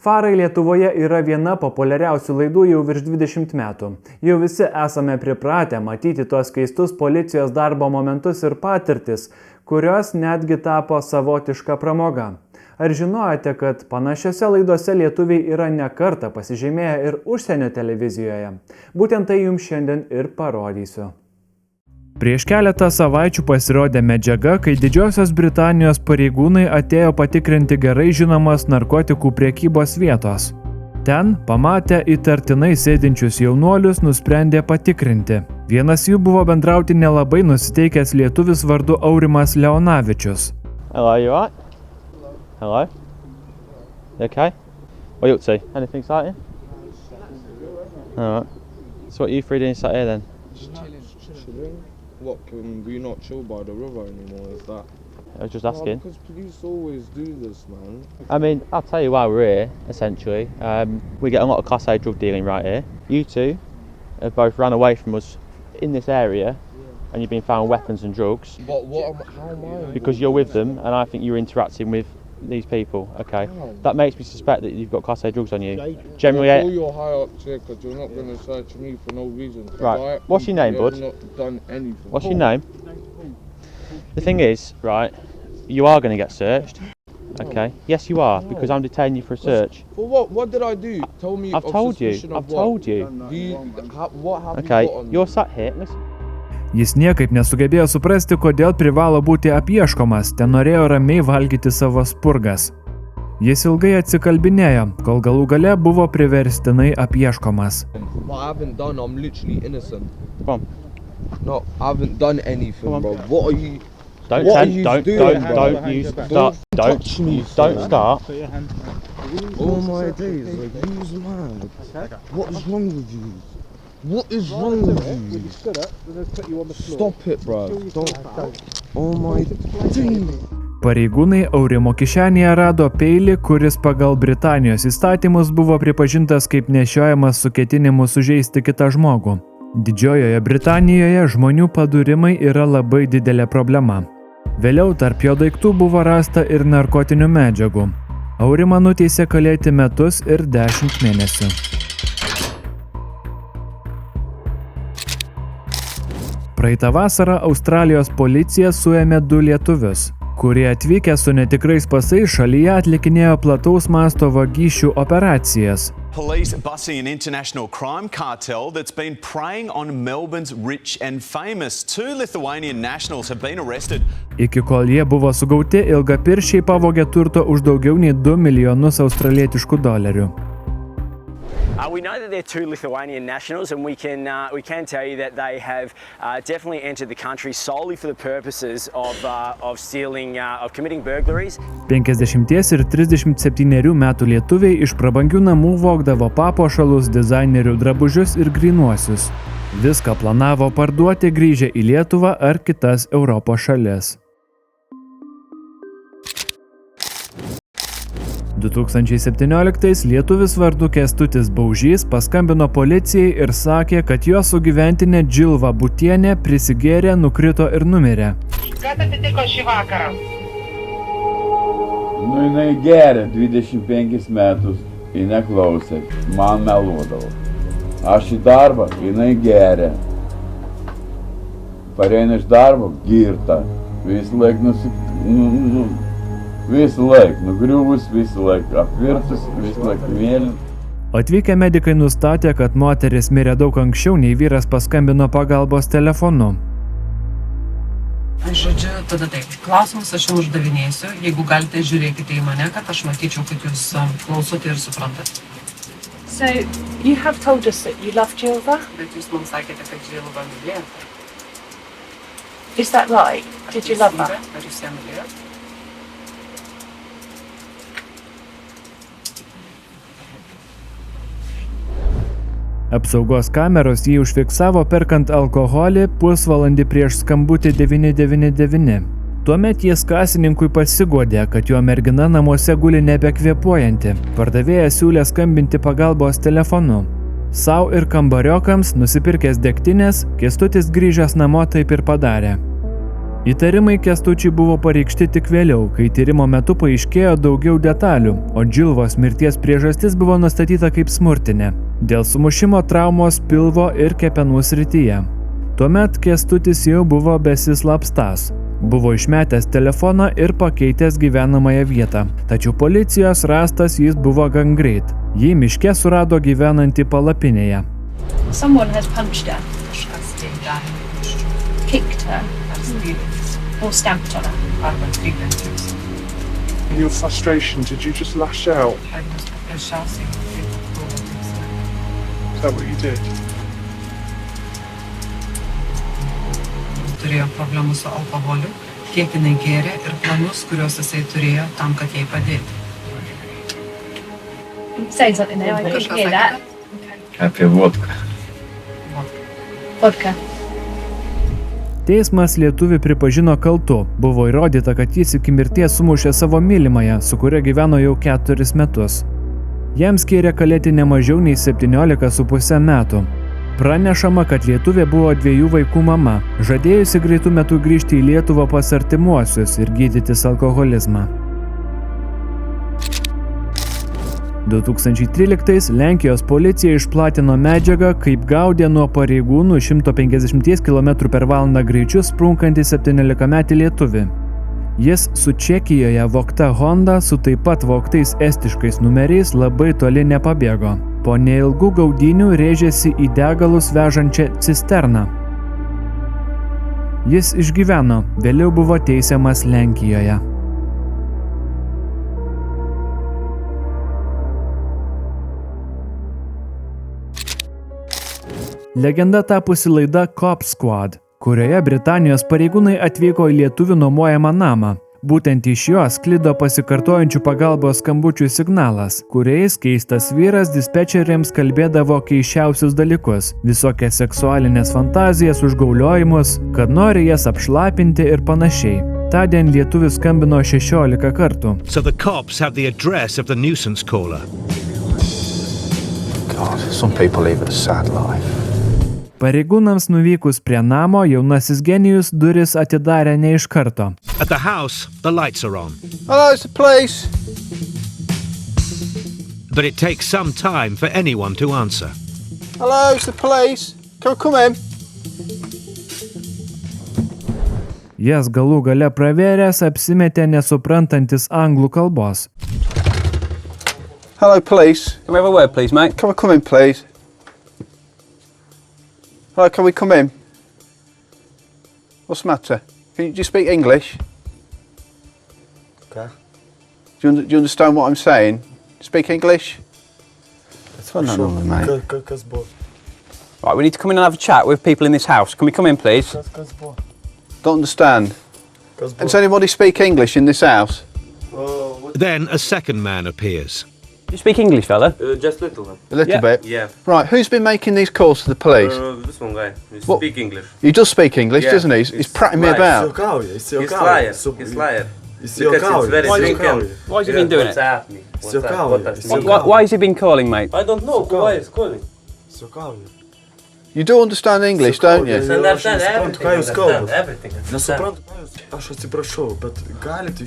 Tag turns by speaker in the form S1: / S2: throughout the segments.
S1: Farai Lietuvoje yra viena populiariausių laidų jau virš 20 metų. Jau visi esame pripratę matyti tuos keistus policijos darbo momentus ir patirtis, kurios netgi tapo savotiška pramoga. Ar žinojote, kad panašiose laidose lietuviai yra ne kartą pasižymėję ir užsienio televizijoje? Būtent tai jums šiandien ir parodysiu. Prieš keletą savaičių pasirodė medžiaga, kai Didžiosios Britanijos pareigūnai atėjo patikrinti gerai žinomas narkotikų prekybos vietos. Ten, pamatę įtartinai sėdinčius jaunuolius, nusprendė patikrinti. Vienas jų buvo bendrauti nelabai nusiteikęs lietuvis vardu Aurimas Leonavičius.
S2: Hello, you alright? Hello? You okay? What are you up to? Anything exciting? Alright. So what are you three doing sat here then?
S3: Just chilling. What, can we not chill by the river anymore, is that?
S2: I was just asking.
S3: Because police always do this, man.
S2: I mean, I'll tell you why we're here, essentially. We get a lot of Class A drug dealing right here. You two have both ran away from us in this area, and you've been found weapons and drugs.
S3: But how am I?
S2: Because you're with them, and I think you're interacting with these people, okay? That makes me suspect that you've got Class A drugs on you. Generally,
S3: all your high ups here, because you're not going to search me for no reason.
S2: Right. What's your name, bud?
S3: I've not done anything.
S2: What's your name? The thing is, right, you are going to get searched, okay? Yes, you are, because I'm detaining you for a search.
S3: For what? What did I do? Tell me.
S2: I've told you.
S3: What have
S2: What
S3: you
S2: okay,
S3: got on
S2: you're
S3: me?
S2: sat here. Listen.
S1: Jis niekaip nesugebėjo suprasti, kodėl privalo būti apieškomas, ten norėjo ramiai valgyti savo spurgas. Jis ilgai atsikalbinėjo, kol galų gale buvo priverstinai apieškomas.
S3: I haven't done, I'm literally innocent.
S2: Come on.
S3: No, I haven't done anything, bro. What are you?
S2: Don't
S3: What
S2: touch,
S3: are you
S2: don't
S3: doing,
S2: you
S3: bro?
S2: start, don't
S3: touch me,
S2: don't
S3: sir.
S2: start.
S3: Oh my days, like, who's mad? What is wrong with you? What is wrong with you? Stop it, bro. Don't. Oh my days.
S1: Pareigūnai Aurimo kišenėje rado peilį, kuris pagal Britanijos įstatymus buvo pripažintas kaip nešiojamas su ketinimu sužeisti kitą žmogų. Didžiojoje Britanijoje žmonių padūrimai yra labai didelė problema. Vėliau tarp jo daiktų buvo rasta ir narkotinių medžiagų. Aurimą nuteisė kalėti metus ir 10 mėnesių. Praeitą vasarą Australijos policija suėmė 2 lietuvius, kurie atvykę su netikrais pasais šalyje atlikinėjo plataus masto vagysčių operacijas.
S4: Police busting an international crime cartel that's been preying on Melbourne's rich and famous. 2 Lithuanian nationals have been arrested.
S1: Iki kol jie buvo sugauti, ilgapirščiai pavogė turto už daugiau nei 2 milijonus australietiškų dolerių.
S5: We know that they're 2 Lithuanian nationals, and we can tell you that they have definitely entered the country solely for the purposes of stealing, of committing burglaries.
S1: 50 ir 37 metų lietuviai iš prabangių namų vogdavo papuošalus, dizainerių drabužius ir grynuosius. Viską planavo parduoti grįžę į Lietuvą ar kitas Europos šalis. 2017 lietuvis vardu Kęstutis Baužys paskambino policijai ir sakė, kad jo sugyventinė Džilva Butienė prisigėrė, nukrito ir numirė.
S6: Kas atsitiko šį vakarą?
S7: Jinai geria 25 metus, ji neklausė, man meluodavo. Aš į darbą, jinai geria. Pareina iš darbo, girta. Visą laiką nugriuvus, visą laiką apvirtus, visą laiką mėlyn.
S1: Atvykę medikai nustatė, kad moteris mirė daug anksčiau, nei vyras paskambino pagalbos telefonu.
S6: Žodžiu, tada taip, klausimus aš jums uždavinėsiu, jeigu galite žiūrėkite į mane, kad aš matyčiau, kad jūs klausote ir suprantate.
S8: So, you have told us that you love Jilva?
S6: Bet jūs mums sakėte, kad Džilva mylėjote.
S8: Is that right? Did you love her?
S6: Ar jūs ją mylėjote?
S1: Apsaugos kameros jį užfiksavo perkant alkoholį pusvalandį prieš skambutį 999. Tuomet jis kasininkui pasiguodė, kad jo mergina namuose guli nebekvėpuojanti. Pardavėjas siūlė skambinti pagalbos telefonu. Sau ir kambariokams nusipirkęs degtinės, Kęstutis grįžęs namo taip ir padarė. Įtarimai Kęstučiui buvo pareikšti tik vėliau, kai tyrimo metu paaiškėjo daugiau detalių, o Džilvos mirties priežastis buvo nustatyta kaip smurtinė dėl sumušimo traumos pilvo ir kepenų srityje. Tuomet Kęstutis jau buvo besislapstąs. Buvo išmetęs telefoną ir pakeitęs gyvenamąją vietą, tačiau policijos rastas jis buvo gan greit. Jį miške surado gyvenantį palapinėje.
S8: Someone has punched her, kicked her, or stamped on her.
S9: In your frustration, did you just lash out? Is that what you did?
S6: Turėjo problemų su alkoholiu, kiek jinai gėrė ir planus, kuriuos jisai turėjo tam, kad jai padėti.
S8: Say something there, I couldn't hear that.
S7: Apie vodką.
S8: Vodka.
S1: Teismas lietuvį pripažino kaltu. Buvo įrodyta, kad jis iki mirties sumušė savo mylimąją, su kuria gyveno jau 4 metus. Jam skyrė kalėti ne mažiau nei 17,5 metų. Pranešama, kad lietuvė buvo 2 vaikų mama, žadėjusi greitų metų grįžti į Lietuvą pas artimuosius ir gydytis alkoholizmą. 2013 Lenkijos policija išplatino medžiagą, kaip gaudė nuo pareigūnų 150 km/h greičiu sprunkantį 17-metį lietuvį. Jis su Čekijoje vogta Honda su taip pat vogtais estiškais numeriais labai toli nepabėgo. Po neilgų gaudynių rėžėsi į degalus vežančią cisterną. Jis išgyveno, vėliau buvo teisiamas Lenkijoje. Legenda tapusi laida Cop Squad, kurioje Britanijos pareigūnai atvyko į lietuvių nuomojamą namą. Būtent iš jo sklido pasikartojančių pagalbos skambučių signalas, kuriais keistas vyras dispečeriams kalbėdavo keisčiausius dalykus, visokias seksualinės fantazijas, užgauliojimus, kad nori jas apšlapinti ir panašiai. Tądien lietuvis skambino 16 kartų.
S10: So the cops have the address of the nuisance caller.
S3: God, some people live a sad life.
S1: Pareigūnams nuvykus prie namo, jaunasis genijus duris atidarė ne iš karto.
S10: At the house, the lights are on.
S3: Hello, it's the police.
S10: But it takes some time for anyone to answer.
S3: Hello, it's the police. Come in.
S1: Jas galų gale pravėręs apsimetė nesuprantantis anglų kalbos.
S3: Hello, police.
S11: Can we have a word, please, mate?
S3: Come in, please. Hello, can we come in? What's the matter? Do you speak English?
S12: Okay.
S3: Do you understand what I'm saying? Speak English?
S12: That's
S3: for sure, mate.
S11: Right, we need to come in and have a chat with people in this house. Can we come in, please?
S3: Don't understand. Does anybody speak English in this house?
S10: Then a second man appears.
S11: You speak English, fella?
S12: Just little.
S3: A little bit?
S12: Yeah.
S3: Right, who's been making these calls to the police?
S12: This one guy. He
S3: What?
S12: speak English.
S3: He does speak English,
S12: Yeah,
S3: doesn't he? He's prattling me about.
S12: He's liar. He's liar. Because it's very simple.
S11: Why has he been doing it?
S12: What's
S11: Why has he been calling, mate?
S12: I don't know why he's calling.
S3: You do understand English, don't you?
S12: Understand everything.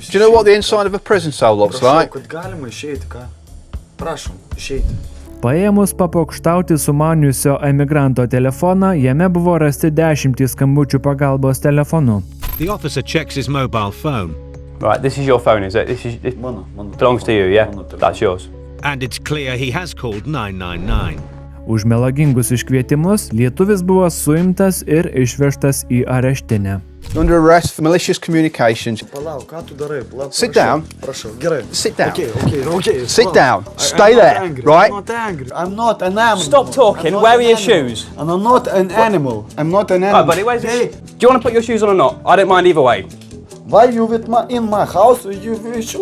S3: Do you know what the inside of a prison cell looks like?
S1: Paėmus papokštauti sumaniusio emigranto telefoną, jame buvo rasti 10 skambučių pagalbos telefonu.
S10: The officer checks his mobile phone.
S11: Right, this is your phone, is it? It belongs to you, yeah? That's yours.
S10: And it's clear he has called 999.
S1: Už melagingus iškvietimus lietuvis buvo suimtas ir išvežtas į areštinę.
S3: Under arrest for malicious communications. Sit down. Sit down.
S12: Okay.
S3: Sit down. Stay there, right?
S12: I'm not an animal.
S11: Stop talking. Where are your shoes?
S12: And I'm not an animal. I'm not an animal.
S11: Right, buddy, where's your Do you want to put your shoes on or not? I don't mind either way.
S12: Why you in my house? Do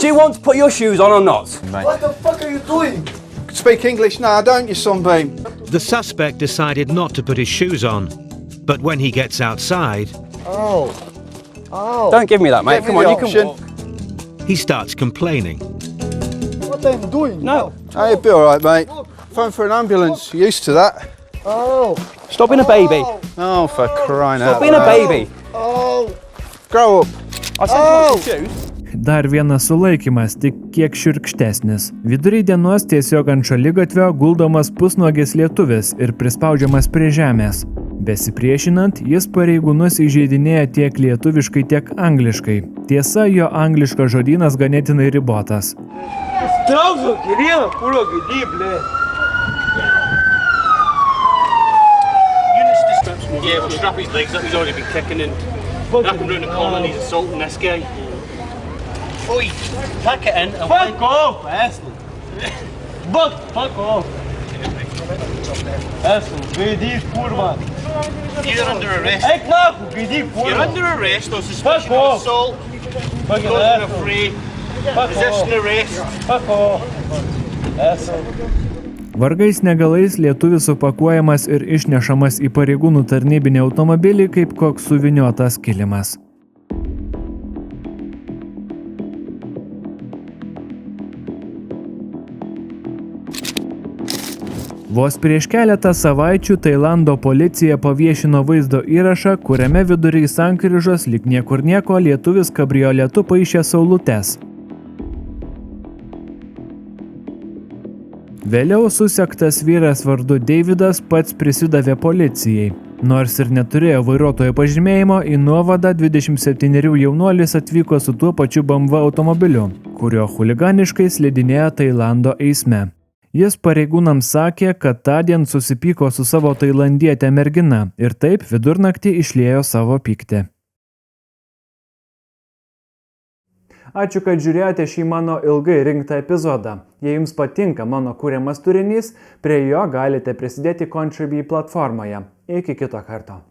S11: you want to put your shoes on or not?
S12: What the fuck are you doing?
S3: Speak English now, don't you, Sunbeam?
S10: The suspect decided not to put his shoes on. But when he gets outside...
S12: Oh.
S11: Don't give me that, mate. Come on, you can...
S10: He starts complaining.
S12: What are you doing?
S11: No.
S3: Oh, you'll be all right, mate. Phone for an ambulance. You're used to that.
S12: Oh.
S11: Stop being a baby.
S3: Oh, for crying out
S11: Stop being a baby.
S12: Oh.
S3: Grow up.
S11: I said you want some shoes.
S1: Dar vienas sulaikymas, tik kiek šiurkštesnis. Vidury dienos tiesiog ant šaligatvio guldomas pusnuogis lietuvis ir prispaudžiamas prie žemės. Besipriešinant, jis pareigūnus įžeidinėja tiek lietuviškai, tiek angliškai. Tiesa, jo angliškas žodynas ganėtinai ribotas.
S13: Yeah, we'll strap his legs up, he's already been kicking and knocking round the corner and he's assaulting this guy. Oi, tuck it in and fuck off, Aslan. Fuck off. Aslan, vedí, kurva. You're under arrest. You're under arrest on suspicion of assault, causing a fray, resisting arrest. Fuck off. Aslan.
S1: Vargais negalais lietuvis supakuojamas ir išnešamas į pareigūnų tarnybinį automobilį kaip koks suviniotas kilimas. Vos prieš keletą savaičių Tailando policija paviešino vaizdo įrašą, kuriame vidury sankryžos lyg niekur nieko lietuvis kabrioletu paišė saulutes. Vėliau susektas vyras vardu Davidas pats prisidavė policijai. Nors ir neturėjo vairuotojo pažymėjimo, į nuovadą 27 jaunuolis atvyko su tuo pačiu BMW automobiliu, kurio chuliganiškai slidinėjo Tailando eisme. Jis pareigūnams sakė, kad tądien susipyko su savo tailandiete mergina ir taip vidurnaktį išliejo savo pyktį. Ačiū, kad žiūrėjote šį mano ilgai rinktą epizodą. Jei jums patinka mano kuriamas turinys, prie jo galite prisidėti Contribui platformoje. Iki kito karto.